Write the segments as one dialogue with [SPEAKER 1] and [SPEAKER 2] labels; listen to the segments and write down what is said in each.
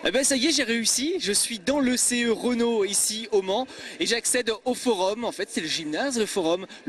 [SPEAKER 1] Eh ben ça y est, j'ai réussi. Je suis dans le CE Renault ici au Mans et j'accède au forum. En fait, c'est le gymnase, le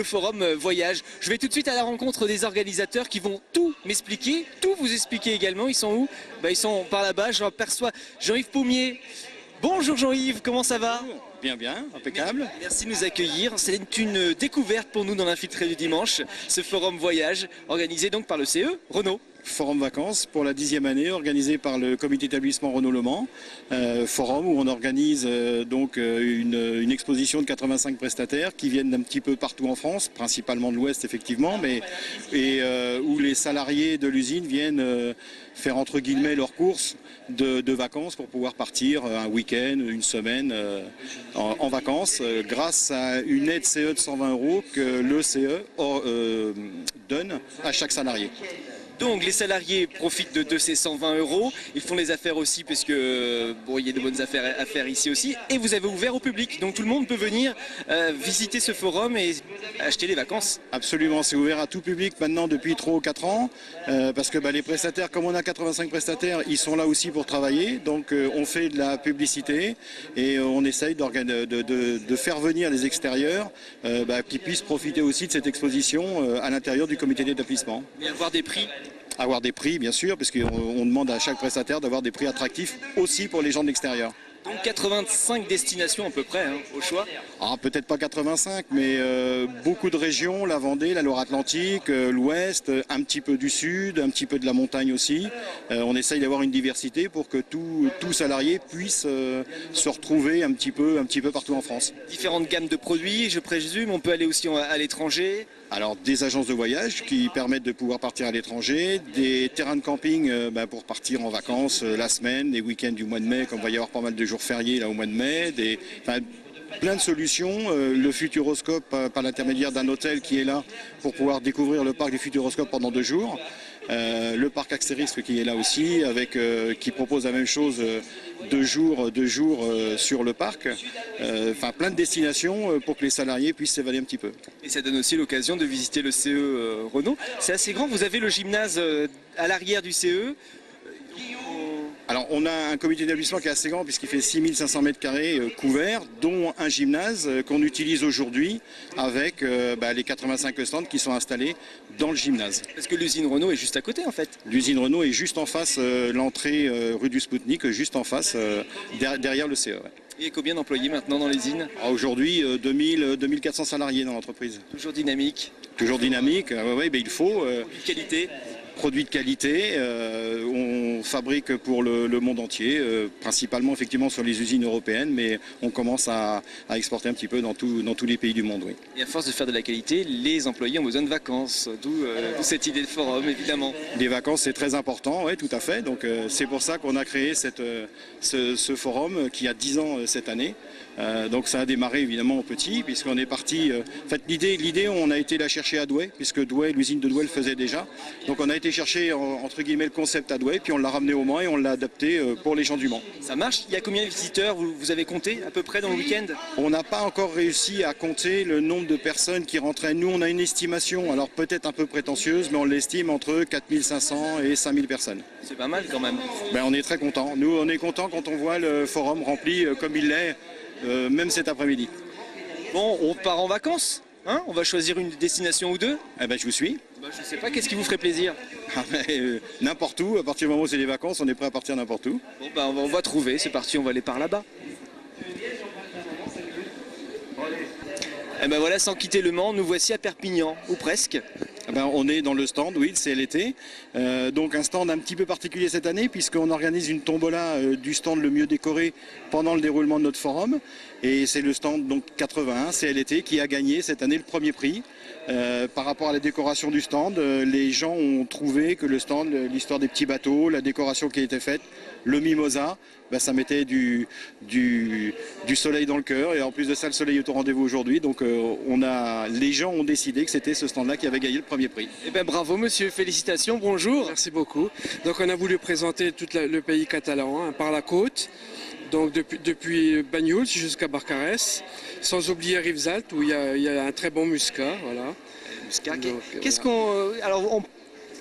[SPEAKER 1] forum voyage. Je vais tout de suite à la rencontre des organisateurs qui vont tout m'expliquer, tout vous expliquer également. Ils sont où? Ils sont par là-bas. J'aperçois Jean-Yves Paumier. Bonjour Jean-Yves, comment ça va?
[SPEAKER 2] Bien, bien, impeccable.
[SPEAKER 1] Merci de nous accueillir. C'est une découverte pour nous dans l'Infiltré du dimanche, ce forum voyage organisé donc par le CE Renault.
[SPEAKER 2] Forum vacances pour la 10e année, organisé par le comité d'établissement Renault Le Mans. Forum où on organise une exposition de 85 prestataires qui viennent d'un petit peu partout en France, principalement de l'Ouest effectivement, où les salariés de l'usine viennent faire entre guillemets leurs courses de vacances pour pouvoir partir un week-end, une semaine en vacances grâce à une aide CE de 120 € que le CE donne à chaque salarié.
[SPEAKER 1] Donc les salariés profitent de ces 120 €, ils font les affaires aussi parce que il y a de bonnes affaires à faire ici aussi. Et vous avez ouvert au public, donc tout le monde peut venir visiter ce forum et acheter les vacances.
[SPEAKER 2] Absolument, c'est ouvert à tout public maintenant depuis 3 ou 4 ans parce que les prestataires, comme on a 85 prestataires, ils sont là aussi pour travailler. Donc on fait de la publicité et on essaye de faire venir les extérieurs qui puissent profiter aussi de cette exposition à l'intérieur du comité d'établissement.
[SPEAKER 1] Et avoir des prix.
[SPEAKER 2] Avoir des prix, bien sûr, parce qu'on demande à chaque prestataire d'avoir des prix attractifs aussi pour les gens de l'extérieur.
[SPEAKER 1] Donc 85 destinations à peu près au choix.
[SPEAKER 2] Peut-être pas 85, mais beaucoup de régions, la Vendée, la Loire-Atlantique, l'Ouest, un petit peu du Sud, un petit peu de la montagne aussi. On essaye d'avoir une diversité pour que tout salarié puisse se retrouver un petit peu partout en France.
[SPEAKER 1] Différentes gammes de produits, je présume, on peut aller aussi à l'étranger.
[SPEAKER 2] Alors des agences de voyage qui permettent de pouvoir partir à l'étranger, des terrains de camping pour partir en vacances la semaine, des week-ends du mois de mai, comme il va y avoir pas mal de jours fériés là au mois de mai, plein de solutions. Le Futuroscope par l'intermédiaire d'un hôtel qui est là pour pouvoir découvrir le parc du Futuroscope pendant 2 jours. Le parc Axérisque qui est là aussi, qui propose la même chose 2 jours sur le parc. Plein de destinations pour que les salariés puissent s'évader un petit peu.
[SPEAKER 1] Et ça donne aussi l'occasion de visiter le CE Renault. C'est assez grand, vous avez le gymnase à l'arrière du CE.
[SPEAKER 2] Alors on a un comité d'établissement qui est assez grand puisqu'il fait 6500 m² couverts, dont un gymnase qu'on utilise aujourd'hui avec les 85 stands qui sont installés dans le gymnase.
[SPEAKER 1] Parce que l'usine Renault est juste à côté en fait.
[SPEAKER 2] L'usine Renault est juste en face, l'entrée rue du Spoutnik, juste en face, derrière le CE. Ouais.
[SPEAKER 1] Et combien d'employés maintenant dans l'usine?
[SPEAKER 2] Aujourd'hui, 2400 salariés dans l'entreprise.
[SPEAKER 1] Toujours dynamique.
[SPEAKER 2] Toujours dynamique, il faut.
[SPEAKER 1] Qualité.
[SPEAKER 2] Produits de qualité, on fabrique pour le monde entier, principalement effectivement sur les usines européennes, mais on commence à exporter un petit peu dans tous les pays du monde. Oui.
[SPEAKER 1] Et à force de faire de la qualité, les employés ont besoin de vacances, d'où cette idée de forum évidemment.
[SPEAKER 2] Les vacances c'est très important, oui tout à fait, donc c'est pour ça qu'on a créé ce forum qui a 10 ans cette année. Donc ça a démarré évidemment au petit, puisqu'on est parti. L'idée, on a été la chercher à Douai, puisque l'usine de Douai le faisait déjà. Donc on a été chercher entre guillemets le concept à Douai, puis on l'a ramené au Mans et on l'a adapté pour les gens du Mans.
[SPEAKER 1] Ça marche? Il y a combien de visiteurs vous avez compté à peu près dans le week-end?
[SPEAKER 2] On n'a pas encore réussi à compter le nombre de personnes qui rentraient. Nous on a une estimation, alors peut-être un peu prétentieuse, mais on l'estime entre 4500 et 5000 personnes.
[SPEAKER 1] C'est pas mal quand même.
[SPEAKER 2] On est très contents. Nous on est contents quand on voit le forum rempli comme il l'est. Même cet après-midi.
[SPEAKER 1] Bon, on part en vacances, hein? On va choisir une destination ou deux.
[SPEAKER 2] Je vous suis.
[SPEAKER 1] Je sais pas, qu'est-ce qui vous ferait plaisir?
[SPEAKER 2] N'importe où, à partir du moment où c'est les vacances, on est prêt à partir n'importe où.
[SPEAKER 1] Bon, on va trouver, c'est parti, on va aller par là-bas. Voilà, sans quitter le Mans, nous voici à Perpignan, ou presque.
[SPEAKER 2] On est dans le stand, oui, le CLT. Donc un stand un petit peu particulier cette année puisqu'on organise une tombola du stand le mieux décoré pendant le déroulement de notre forum. Et c'est le stand donc 81 CLT qui a gagné cette année le premier prix. Par rapport à la décoration du stand, les gens ont trouvé que le stand, l'histoire des petits bateaux, la décoration qui a été faite, le mimosa, ça mettait du soleil dans le cœur. Et en plus de ça, le soleil est au rendez-vous aujourd'hui. Donc les gens ont décidé que c'était ce stand-là qui avait gagné le premier prix.
[SPEAKER 1] Bravo monsieur, félicitations, bonjour.
[SPEAKER 3] Merci beaucoup. Donc on a voulu présenter tout le pays catalan par la côte. Donc depuis Banyuls jusqu'à Barcarès, sans oublier Rivesaltes où il y a un très bon muscat. Voilà.
[SPEAKER 1] Muscat. Qu'est-ce qu'on... Alors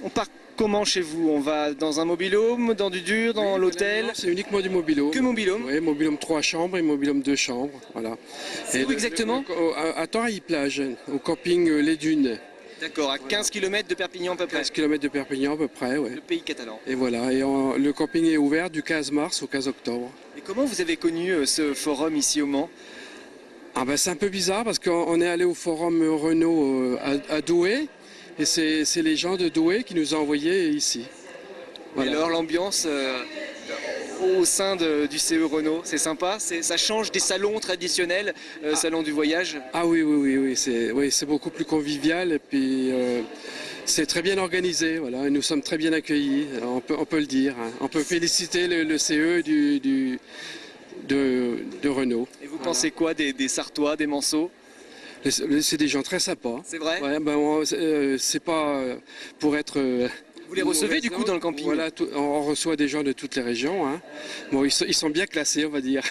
[SPEAKER 1] on part comment chez vous? On va dans un mobil-home, dans du dur, dans l'hôtel?
[SPEAKER 3] Non, c'est uniquement du mobil-home.
[SPEAKER 1] Que mobil-home?
[SPEAKER 3] Oui, mobil-home 3 chambres et mobil-home 2 chambres. Voilà.
[SPEAKER 1] C'est où exactement?
[SPEAKER 3] À Torreilles-Plage, au camping Les Dunes.
[SPEAKER 1] D'accord, à 15 km de Perpignan à peu près.
[SPEAKER 3] 15 km de Perpignan à peu près, ouais.
[SPEAKER 1] Le pays catalan.
[SPEAKER 3] Et voilà, le camping est ouvert du 15 mars au 15 octobre.
[SPEAKER 1] Et comment vous avez connu ce forum ici au Mans?
[SPEAKER 3] Ah ben, c'est un peu bizarre parce qu'on est allé au forum Renault à Douai et c'est les gens de Douai qui nous ont envoyés ici.
[SPEAKER 1] Voilà. Et alors l'ambiance au sein du CE Renault, c'est sympa? Ça change des salons traditionnels, salon du voyage?
[SPEAKER 3] Ah oui, c'est beaucoup plus convivial et puis c'est très bien organisé. Voilà, et nous sommes très bien accueillis, on peut le dire. Hein. On peut féliciter le CE de Renault.
[SPEAKER 1] Et vous pensez quoi des Sartois, des Manceaux?
[SPEAKER 3] C'est des gens très sympas.
[SPEAKER 1] C'est vrai?
[SPEAKER 3] Ouais, ben, c'est pas pour être...
[SPEAKER 1] Vous les recevez du coup dans le camping?
[SPEAKER 3] Voilà, on reçoit des gens de toutes les régions. Hein. Bon, ils sont bien classés, on va dire.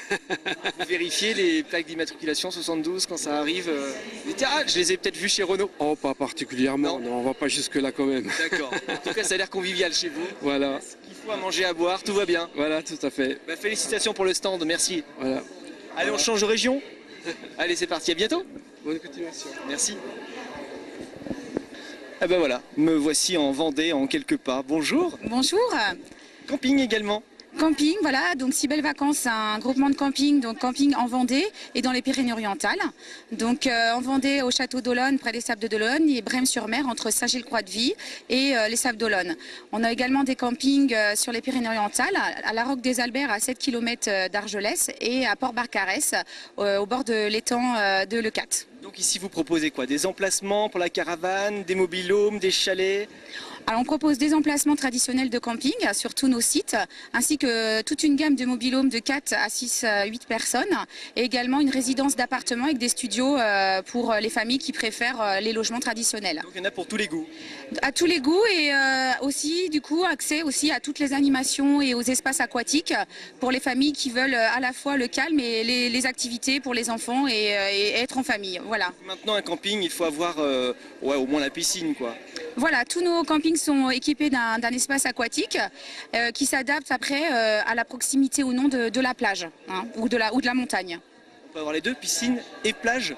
[SPEAKER 1] Vous vérifiez les plaques d'immatriculation 72 quand ça arrive? Vous dites, ah, je les ai peut-être vus chez Renault.
[SPEAKER 3] Oh, pas particulièrement, non, on va pas jusque-là quand même.
[SPEAKER 1] D'accord. En tout cas, ça a l'air convivial chez vous.
[SPEAKER 3] Voilà.
[SPEAKER 1] Il faut à manger, à boire, tout va bien.
[SPEAKER 3] Voilà, tout à fait.
[SPEAKER 1] Bah, félicitations pour le stand, merci.
[SPEAKER 3] Voilà.
[SPEAKER 1] Allez, on change de région? Allez, c'est parti, à bientôt.
[SPEAKER 3] Bonne continuation.
[SPEAKER 1] Merci. Ah ben voilà, me voici en Vendée en quelques pas. Bonjour.
[SPEAKER 4] Bonjour.
[SPEAKER 1] Camping également.
[SPEAKER 4] Camping, voilà, donc Si Belles Vacances, c'est un groupement de camping, donc camping en Vendée et dans les Pyrénées-Orientales. Donc en Vendée, au château d'Olonne, près des Sables de d'Olonne, et Brême-sur-Mer, entre Saint-Gilles-Croix-de-Vie et les Sables d'Olonne. On a également des campings sur les Pyrénées-Orientales, à la Roque des Alberts, à 7 km d'Argelès, et à Port-Barcarès, au bord de l'étang de Leucate.
[SPEAKER 1] Donc ici, vous proposez quoi? Des emplacements pour la caravane, des mobil-homes, des chalets?
[SPEAKER 4] Alors on propose des emplacements traditionnels de camping sur tous nos sites, ainsi que toute une gamme de mobil-homes de 4 à 6 à 8 personnes, et également une résidence d'appartement avec des studios pour les familles qui préfèrent les logements traditionnels.
[SPEAKER 1] Donc il y en a pour tous les goûts?
[SPEAKER 4] À tous les goûts, et aussi du coup accès aussi à toutes les animations et aux espaces aquatiques pour les familles qui veulent à la fois le calme et les activités pour les enfants et être en famille. Voilà.
[SPEAKER 1] Maintenant un camping, il faut avoir au moins la piscine quoi.
[SPEAKER 4] Voilà, tous nos campings sont équipés d'un espace aquatique qui s'adapte après à la proximité ou non de la plage, hein, ou de la montagne.
[SPEAKER 1] On peut avoir les deux, piscine et plage?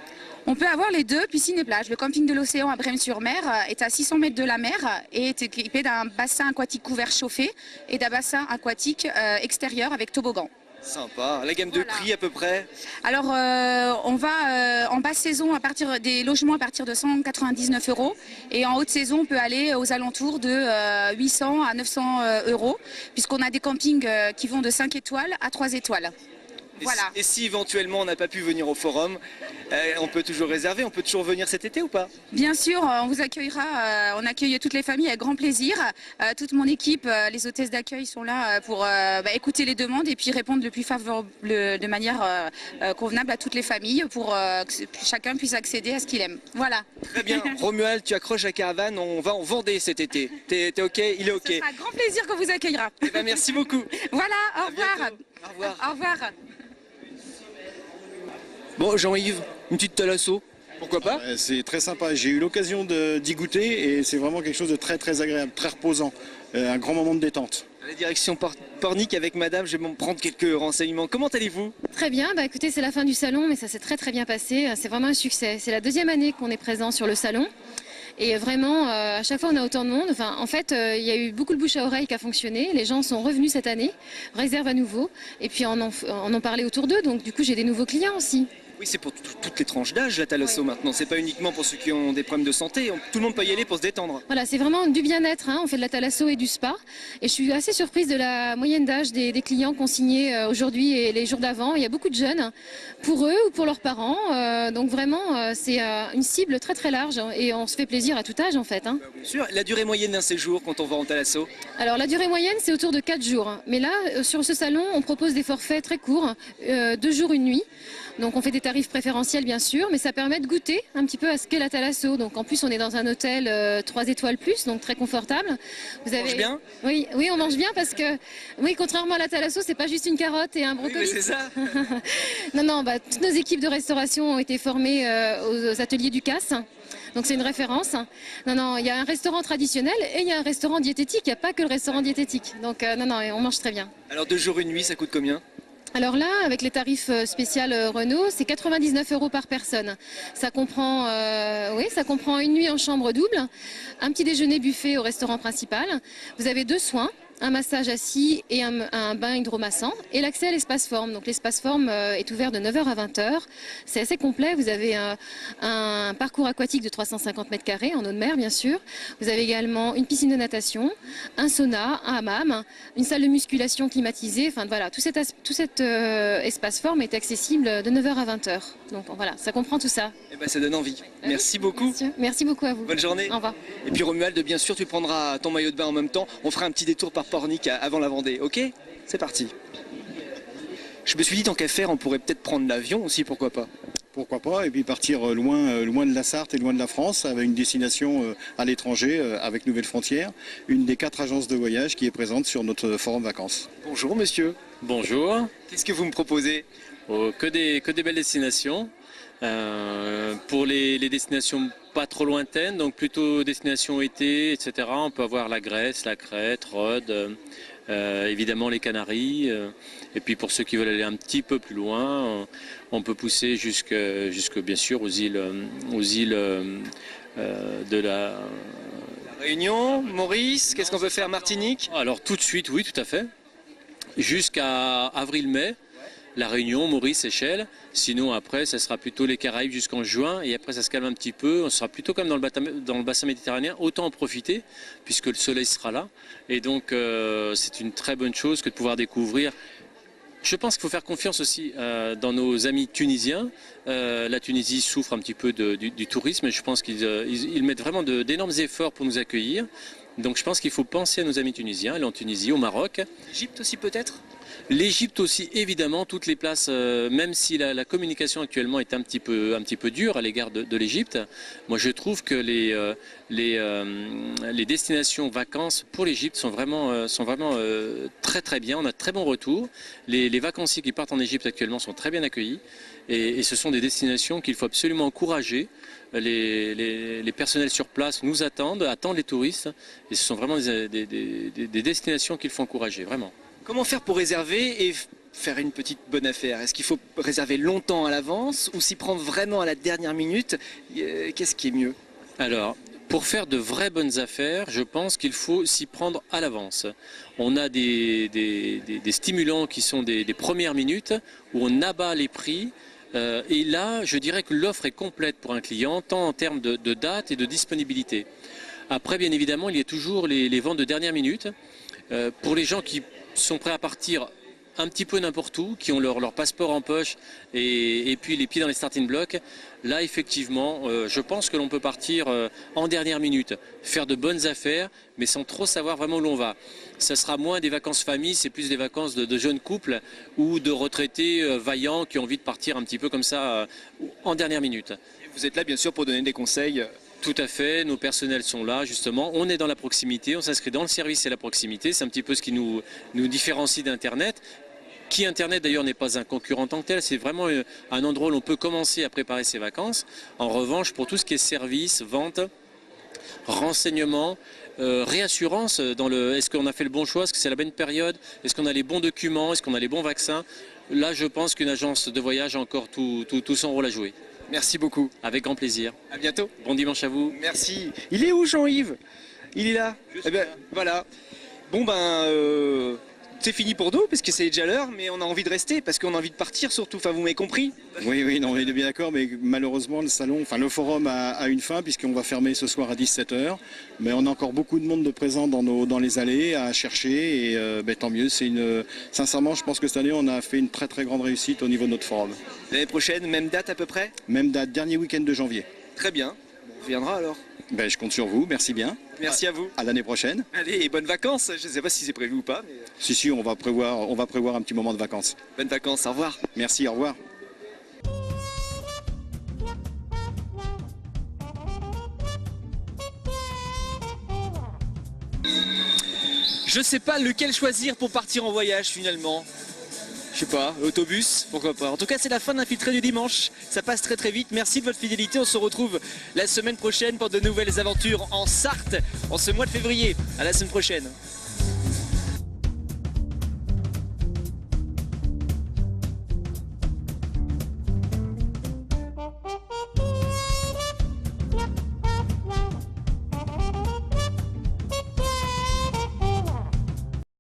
[SPEAKER 4] On peut avoir les deux, piscine et plage. Le camping de l'Océan à Brême-sur-Mer est à 600 mètres de la mer et est équipé d'un bassin aquatique couvert chauffé et d'un bassin aquatique extérieur avec toboggan.
[SPEAKER 1] Sympa. La gamme de prix à peu près?
[SPEAKER 4] Alors on va en basse saison à partir des logements à partir de 199 € et en haute saison on peut aller aux alentours de 800 à 900 € puisqu'on a des campings qui vont de 5 étoiles à 3 étoiles. Voilà.
[SPEAKER 1] Et si éventuellement on n'a pas pu venir au forum, on peut toujours réserver, on peut toujours venir cet été ou pas?
[SPEAKER 4] Bien sûr, on vous accueillera, on accueille toutes les familles avec grand plaisir. Toute mon équipe, les hôtesses d'accueil sont là pour écouter les demandes et puis répondre le plus favorable, de manière convenable à toutes les familles pour que chacun puisse accéder à ce qu'il aime. Voilà.
[SPEAKER 1] Très bien. Romuald, tu accroches la caravane, on va en Vendée cet été. T'es OK? Il est OK?
[SPEAKER 4] Ce sera un grand plaisir qu'on vous accueillera.
[SPEAKER 1] Eh ben, merci beaucoup.
[SPEAKER 4] Voilà, au revoir.
[SPEAKER 1] Au revoir.
[SPEAKER 4] Au revoir.
[SPEAKER 1] Bon, Jean-Yves, une petite thalasso, pourquoi pas?
[SPEAKER 2] C'est très sympa, j'ai eu l'occasion d'y goûter et c'est vraiment quelque chose de très très agréable, très reposant, un grand moment de détente.
[SPEAKER 1] À la direction Pornic avec madame, je vais m'en prendre quelques renseignements. Comment allez-vous?
[SPEAKER 5] Très bien, bah écoutez, c'est la fin du salon, mais ça s'est très très bien passé, c'est vraiment un succès. C'est la deuxième année qu'on est présent sur le salon. Et vraiment, à chaque fois, on a autant de monde. Enfin, en fait, il y a eu beaucoup de bouche à oreille qui a fonctionné. Les gens sont revenus cette année, réservent à nouveau. Et puis, on en parlait autour d'eux. Donc, du coup, j'ai des nouveaux clients aussi.
[SPEAKER 1] Oui, c'est pour toutes les tranches d'âge, la thalasso maintenant. C'est pas uniquement pour ceux qui ont des problèmes de santé. Tout le monde peut y aller pour se détendre.
[SPEAKER 5] Voilà, c'est vraiment du bien-être. Hein. On fait de la thalasso et du spa. Et je suis assez surprise de la moyenne d'âge des clients qu'on signait aujourd'hui et les jours d'avant. Il y a beaucoup de jeunes, pour eux ou pour leurs parents. Donc vraiment, c'est une cible très très large. Et on se fait plaisir à tout âge en fait. Hein.
[SPEAKER 1] Bien sûr. La durée moyenne d'un séjour quand on va en thalasso?
[SPEAKER 5] Alors la durée moyenne, c'est autour de 4 jours. Mais là, sur ce salon, on propose des forfaits très courts, 2 jours, 1 nuit. Donc on fait des tarifs préférentiels bien sûr, mais ça permet de goûter un petit peu à ce qu'est la thalasso. Donc en plus on est dans un hôtel 3 étoiles plus, donc très confortable.
[SPEAKER 1] On mange bien?
[SPEAKER 5] Oui, on mange bien parce que oui, contrairement à la thalasso, c'est pas juste une carotte et un brocoli.
[SPEAKER 1] Oui, c'est ça.
[SPEAKER 5] Non, toutes nos équipes de restauration ont été formées aux ateliers du CAS. Donc c'est une référence. Non, non, il y a un restaurant traditionnel et il y a un restaurant diététique. Il n'y a pas que le restaurant diététique. Donc non, non, on mange très bien.
[SPEAKER 1] Alors 2 jours, 1 nuit, ça coûte combien?
[SPEAKER 5] Alors là, avec les tarifs spéciaux Renault, c'est 99 € par personne. Ça comprend, ça comprend une nuit en chambre double, un petit déjeuner buffet au restaurant principal. Vous avez 2 soins, un massage assis et un bain hydromassant et l'accès à l'espace forme. Donc l'espace forme est ouvert de 9h à 20h. C'est assez complet. Vous avez un parcours aquatique de 350 m² en eau de mer, bien sûr. Vous avez également une piscine de natation, un sauna, un hammam, une salle de musculation climatisée. Enfin voilà, tout cet espace forme est accessible de 9h à 20h. Donc voilà, ça comprend tout ça.
[SPEAKER 1] Eh ben, ça donne envie. Merci beaucoup.
[SPEAKER 5] Merci beaucoup à vous.
[SPEAKER 1] Bonne journée.
[SPEAKER 5] Au revoir.
[SPEAKER 1] Et puis Romuald, bien sûr, tu prendras ton maillot de bain en même temps. On fera un petit détour par Pornic avant la Vendée. Ok? C'est parti. Je me suis dit, tant qu'à faire, on pourrait peut-être prendre l'avion aussi, pourquoi pas?
[SPEAKER 2] Pourquoi pas, et puis partir loin de la Sarthe et loin de la France, avec une destination à l'étranger, avec Nouvelles Frontières, une des 4 agences de voyage qui est présente sur notre forum vacances.
[SPEAKER 1] Bonjour monsieur.
[SPEAKER 6] Bonjour.
[SPEAKER 1] Qu'est-ce que vous me proposez?
[SPEAKER 6] Que des belles destinations. Pour les destinations pas trop lointaines, donc plutôt destinations été, etc. On peut avoir la Grèce, la Crète, Rhodes, évidemment les Canaries. Et puis pour ceux qui veulent aller un petit peu plus loin, on peut pousser jusque bien sûr aux îles de la
[SPEAKER 1] Réunion, Maurice, qu'est-ce qu'on peut faire? Martinique?
[SPEAKER 6] Alors tout de suite, oui, tout à fait. Jusqu'à avril-mai. La Réunion, Maurice, Seychelles. Sinon, après, ça sera plutôt les Caraïbes jusqu'en juin. Et après, ça se calme un petit peu. On sera plutôt comme dans le bassin méditerranéen. Autant en profiter, puisque le soleil sera là. Et donc, c'est une très bonne chose que de pouvoir découvrir. Je pense qu'il faut faire confiance aussi dans nos amis tunisiens. La Tunisie souffre un petit peu du tourisme. Et je pense qu'ils mettent vraiment d'énormes efforts pour nous accueillir. Donc, je pense qu'il faut penser à nos amis tunisiens. Aller en Tunisie, au Maroc.
[SPEAKER 1] Égypte aussi peut-être?
[SPEAKER 6] L'Égypte aussi, évidemment, toutes les places, même si la communication actuellement est un petit peu dure à l'égard de l'Égypte, moi je trouve que les destinations vacances pour l'Égypte sont vraiment très très bien. On a de très bons retours. Les vacanciers qui partent en Égypte actuellement sont très bien accueillis et ce sont des destinations qu'il faut absolument encourager. Les personnels sur place nous attendent les touristes et ce sont vraiment des destinations qu'il faut encourager, vraiment.
[SPEAKER 1] Comment faire pour réserver et faire une petite bonne affaire? Est-ce qu'il faut réserver longtemps à l'avance ou s'y prendre vraiment à la dernière minute? Qu'est-ce qui est mieux?
[SPEAKER 6] Alors, pour faire de vraies bonnes affaires, je pense qu'il faut s'y prendre à l'avance. On a des stimulants qui sont des premières minutes où on abat les prix. Et là, je dirais que l'offre est complète pour un client, tant en termes de date et de disponibilité. Après, bien évidemment, il y a toujours les ventes de dernière minute. Pour les gens qui sont prêts à partir un petit peu n'importe où, qui ont leur passeport en poche et puis les pieds dans les starting blocks, là effectivement je pense que l'on peut partir en dernière minute, faire de bonnes affaires mais sans trop savoir vraiment où l'on va. Ça sera moins des vacances famille, c'est plus des vacances de jeunes couples ou de retraités vaillants qui ont envie de partir un petit peu comme ça en dernière minute.
[SPEAKER 1] Et vous êtes là bien sûr pour donner des conseils.
[SPEAKER 6] Tout à fait, nos personnels sont là justement, on est dans la proximité, on s'inscrit dans le service et la proximité, c'est un petit peu ce qui nous différencie d'Internet, qui Internet d'ailleurs n'est pas un concurrent en tant que tel, c'est vraiment un endroit où l'on peut commencer à préparer ses vacances. En revanche, pour tout ce qui est service, vente, renseignement, réassurance, est-ce qu'on a fait le bon choix, est-ce que c'est la bonne période, est-ce qu'on a les bons documents, est-ce qu'on a les bons vaccins, là je pense qu'une agence de voyage a encore tout son rôle à jouer.
[SPEAKER 1] Merci beaucoup.
[SPEAKER 6] Avec grand plaisir.
[SPEAKER 1] À bientôt.
[SPEAKER 6] Bon dimanche à vous.
[SPEAKER 1] Merci. Il est où Jean-Yves? Il est là. Eh ben, voilà. Bon c'est fini pour nous parce que c'est déjà l'heure, mais on a envie de rester parce qu'on a envie de partir surtout. Enfin, vous m'avez compris?
[SPEAKER 2] Oui, non, on est bien d'accord, mais malheureusement le forum a une fin puisqu'on va fermer ce soir à 17h. Mais on a encore beaucoup de monde de présent dans les allées à chercher et tant mieux. Sincèrement, je pense que cette année, on a fait une très très grande réussite au niveau de notre forum.
[SPEAKER 1] L'année prochaine, même date à peu près?
[SPEAKER 2] Même date, dernier week-end de janvier.
[SPEAKER 1] Très bien. On reviendra alors.
[SPEAKER 2] Je compte sur vous, merci bien.
[SPEAKER 1] Merci à vous.
[SPEAKER 2] À l'année prochaine.
[SPEAKER 1] Allez, et bonnes vacances. Je ne sais pas si c'est prévu ou pas. Mais...
[SPEAKER 2] Si, on va prévoir un petit moment de vacances.
[SPEAKER 1] Bonnes vacances, au revoir.
[SPEAKER 2] Merci, au revoir.
[SPEAKER 1] Je ne sais pas lequel choisir pour partir en voyage finalement. Je sais pas, l'autobus, pourquoi pas. En tout cas, c'est la fin d'Infiltré du dimanche. Ça passe très très vite. Merci de votre fidélité. On se retrouve la semaine prochaine pour de nouvelles aventures en Sarthe en ce mois de février. À la semaine prochaine.